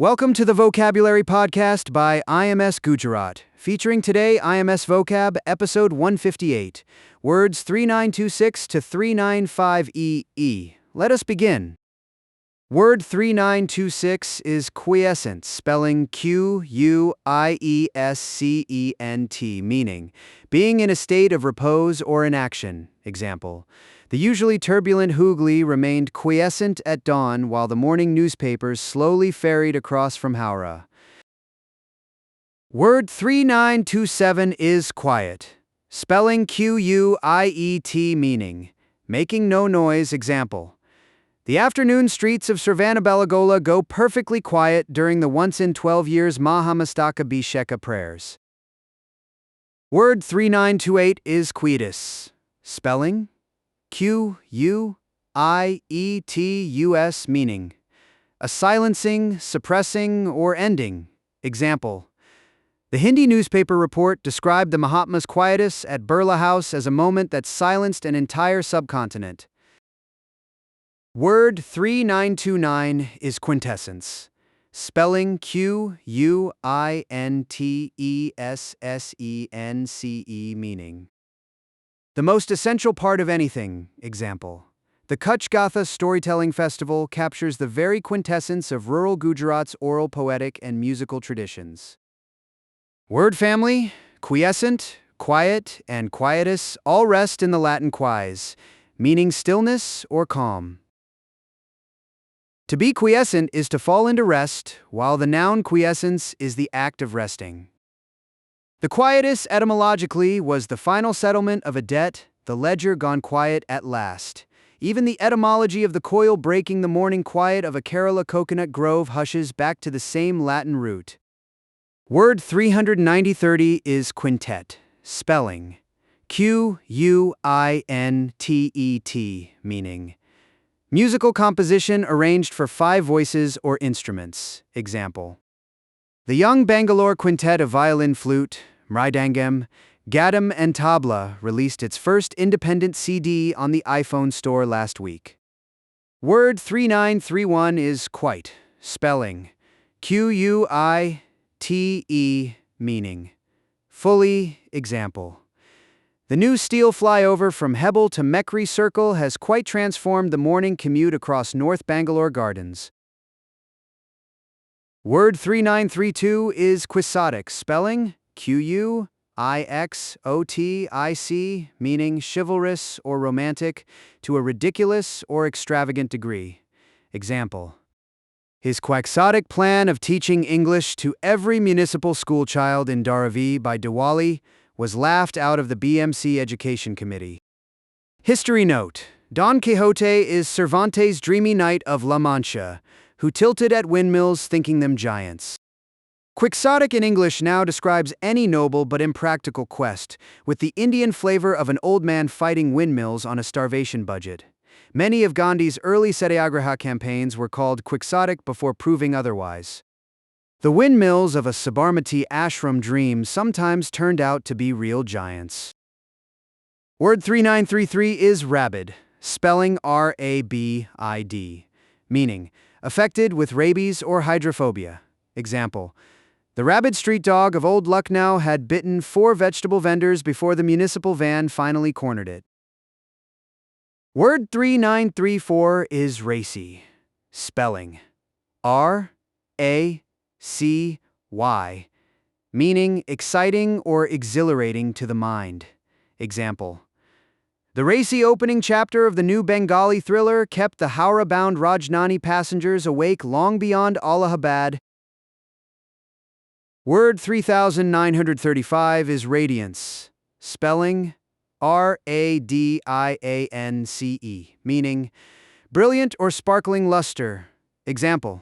Welcome to the Vocabulary Podcast by IMS Gujarat, featuring today IMS Vocab episode 158, words 3926 to 395EE. Let us begin. Word 3926 is quiescent, spelling Quiescent, meaning being in a state of repose or inaction. Example: the usually turbulent Hooghly remained quiescent at dawn while the morning newspapers slowly ferried across from Howrah. Word 3927 is quiet, spelling Quiet, meaning making no noise. Example: the afternoon streets of Savannah-Belagola go perfectly quiet during the once in 12 years Mahamastaka Bhisheka prayers. Word 3928 is quietus, spelling Quietus, meaning a silencing, suppressing, or ending. Example: the Hindi newspaper report described the Mahatma's quietus at Birla House as a moment that silenced an entire subcontinent. Word 3929 is quintessence, spelling Quintessence, meaning the most essential part of anything. Example: the Kutch Gatha Storytelling Festival captures the very quintessence of rural Gujarat's oral poetic and musical traditions. Word family: quiescent, quiet, and quietus all rest in the Latin quies, meaning stillness or calm. To be quiescent is to fall into rest, while the noun quiescence is the act of resting. The quietus etymologically was the final settlement of a debt, the ledger gone quiet at last. Even the etymology of the coil breaking the morning quiet of a Kerala coconut grove hushes back to the same Latin root. Word 39030 is quintet, spelling Quintet, meaning musical composition arranged for 5 voices or instruments. Example: the young Bangalore Quintet of Violin, Flute, Mridangam, Gadam and Tabla released its first independent CD on the iPhone store last week. Word 3931 is quite, spelling Quite, meaning fully. Example: the new steel flyover from Hebel to Mekri Circle has quite transformed the morning commute across North Bangalore Gardens. Word 3932 is quixotic, spelling Quixotic, meaning chivalrous or romantic to a ridiculous or extravagant degree. Example: his quixotic plan of teaching English to every municipal schoolchild in Dharavi by Diwali was laughed out of the BMC Education Committee. History note: Don Quixote is Cervantes' dreamy knight of La Mancha, who tilted at windmills thinking them giants. Quixotic in English now describes any noble but impractical quest, with the Indian flavor of an old man fighting windmills on a starvation budget. Many of Gandhi's early Satyagraha campaigns were called quixotic before proving otherwise. The windmills of a Sabarmati ashram dream sometimes turned out to be real giants. Word 3933 is rabid, spelling Rabid, meaning affected with rabies or hydrophobia. Example: the rabid street dog of Old Lucknow had bitten 4 vegetable vendors before the municipal van finally cornered it. Word 3934 is racy, spelling Racy, meaning exciting or exhilarating to the mind. Example: the racy opening chapter of the new Bengali thriller kept the Howrah-bound Rajdhani passengers awake long beyond Allahabad. Word 3935 is radiance, spelling Radiance, meaning brilliant or sparkling luster. Example: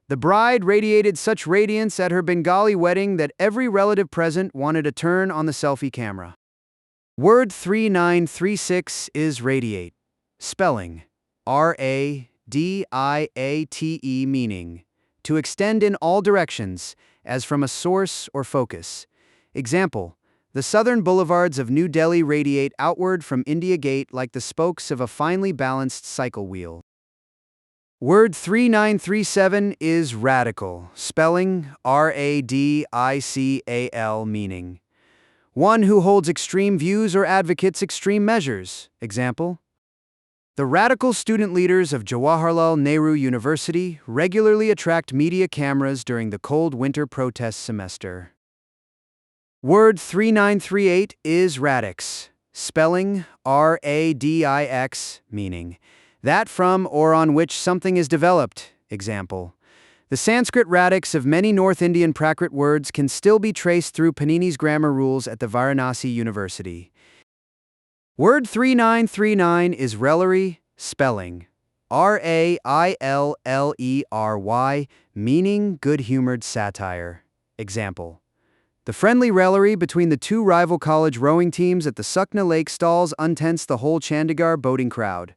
the bride radiated such radiance at her Bengali wedding that every relative present wanted a turn on the selfie camera. Word 3936 is radiate, spelling Radiate, meaning to extend in all directions, as from a source or focus. Example: the southern boulevards of New Delhi radiate outward from India Gate like the spokes of a finely balanced cycle wheel. Word 3937 is radical, spelling Radical, meaning one who holds extreme views or advocates extreme measures. Example: the radical student leaders of Jawaharlal Nehru University regularly attract media cameras during the cold winter protest semester. Word 3938 is radix, spelling Radix, meaning that from or on which something is developed. Example: the Sanskrit radix of many North Indian Prakrit words can still be traced through Panini's grammar rules at the Varanasi University. Word 3939 is raillery, spelling Raillery, meaning good-humored satire. Example: the friendly raillery between the two rival college rowing teams at the Sukna Lake stalls untensed the whole Chandigarh boating crowd.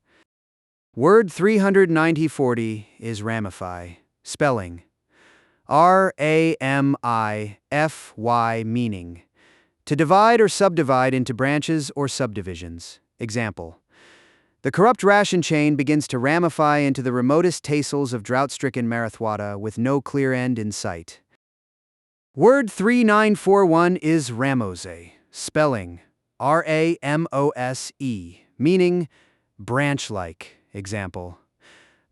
Word 39040 is ramify, spelling Ramify, meaning to divide or subdivide into branches or subdivisions. Example: the corrupt ration chain begins to ramify into the remotest tehsils of drought-stricken Marathwada with no clear end in sight. Word 3941 is ramose, spelling Ramose, meaning branch-like. Example: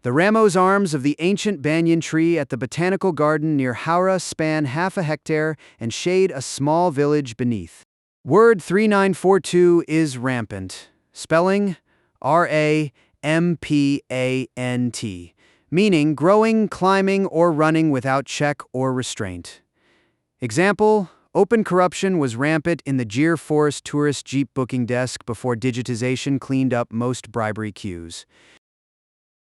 the ramos arms of the ancient banyan tree at the botanical garden near Howrah span half a hectare and shade a small village beneath. Word 3942 is rampant, spelling Rampant, meaning growing, climbing, or running without check or restraint. Example: open corruption was rampant in the Gir Forest tourist jeep booking desk before digitization cleaned up most bribery queues.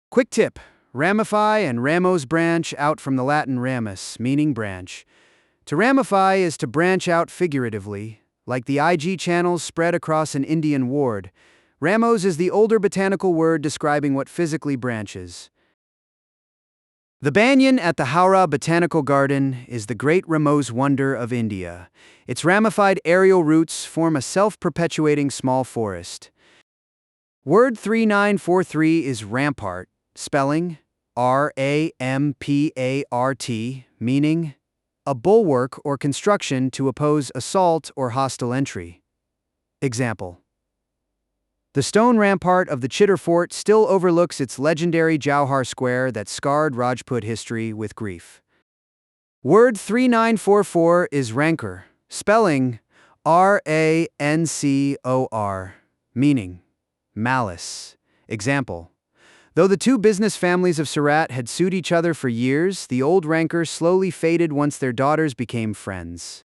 Quick tip: ramify and ramos branch out from the Latin ramus, meaning branch. To ramify is to branch out figuratively, like the IG channels spread across an Indian ward. Ramos is the older botanical word describing what physically branches. The banyan at the Howrah Botanical Garden is the great Ramos wonder of India. Its ramified aerial roots form a self-perpetuating small forest. Word 3943 is rampart, spelling Rampart, meaning a bulwark or construction to oppose assault or hostile entry. Example: the stone rampart of the Chittor Fort still overlooks its legendary Jauhar Square that scarred Rajput history with grief. Word 3944 is rancor, spelling Rancor, meaning malice. Example: though the two business families of Surat had sued each other for years, the old rancor slowly faded once their daughters became friends.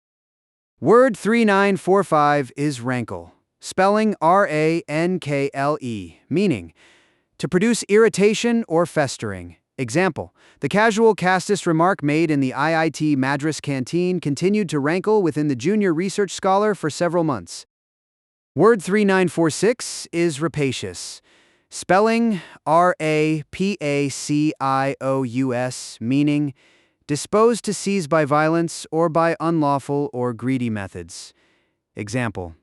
Word 3945 is rankle, spelling Rankle, meaning to produce irritation or festering. Example: the casual casteist remark made in the IIT Madras canteen continued to rankle within the junior research scholar for several months. Word 3946 is rapacious, spelling Rapacious, meaning disposed to seize by violence or by unlawful or greedy methods. Example: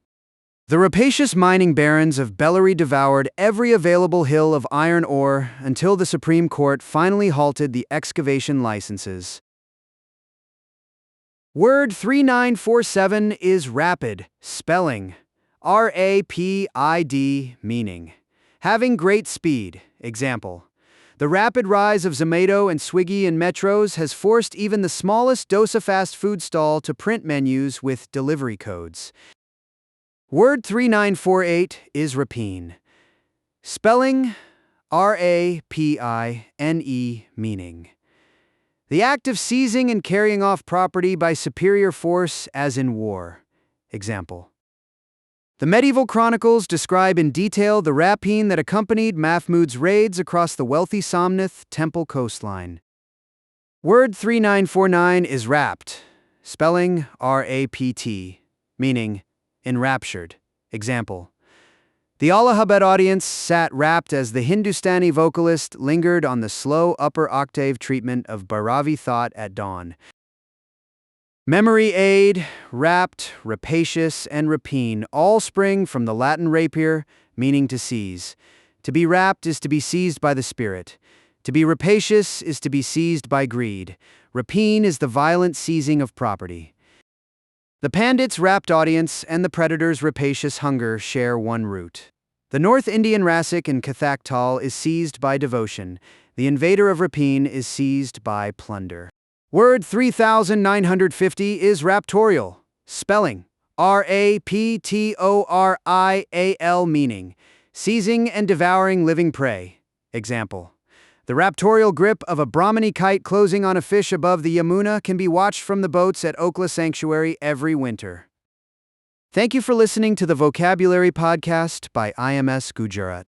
the rapacious mining barons of Bellary devoured every available hill of iron ore until the Supreme Court finally halted the excavation licenses. Word 3947 is rapid, spelling Rapid, meaning having great speed. Example: the rapid rise of Zomato and Swiggy in metros has forced even the smallest dosa fast food stall to print menus with delivery codes. Word 3948 is rapine, spelling Rapine, meaning the act of seizing and carrying off property by superior force as in war. Example: the medieval chronicles describe in detail the rapine that accompanied Mahmud's raids across the wealthy Somnath temple coastline. Word 3949 is rapt, spelling Rapt, meaning enraptured. Example: the Allahabad audience sat rapt as the Hindustani vocalist lingered on the slow upper octave treatment of Bhairavi thought at dawn. Memory aid, rapt, rapacious, and rapine all spring from the Latin rapier, meaning to seize. To be rapt is to be seized by the spirit. To be rapacious is to be seized by greed. Rapine is the violent seizing of property. The pandit's rapt audience and the predator's rapacious hunger share one root. The North Indian Rassic in Kathak Tal is seized by devotion. The invader of rapine is seized by plunder. Word 3950 is raptorial. Spelling: raptorial, meaning seizing and devouring living prey. Example: the raptorial grip of a Brahmani kite closing on a fish above the Yamuna can be watched from the boats at Okla Sanctuary every winter. Thank you for listening to the Vocabulary Podcast by IMS Gujarat.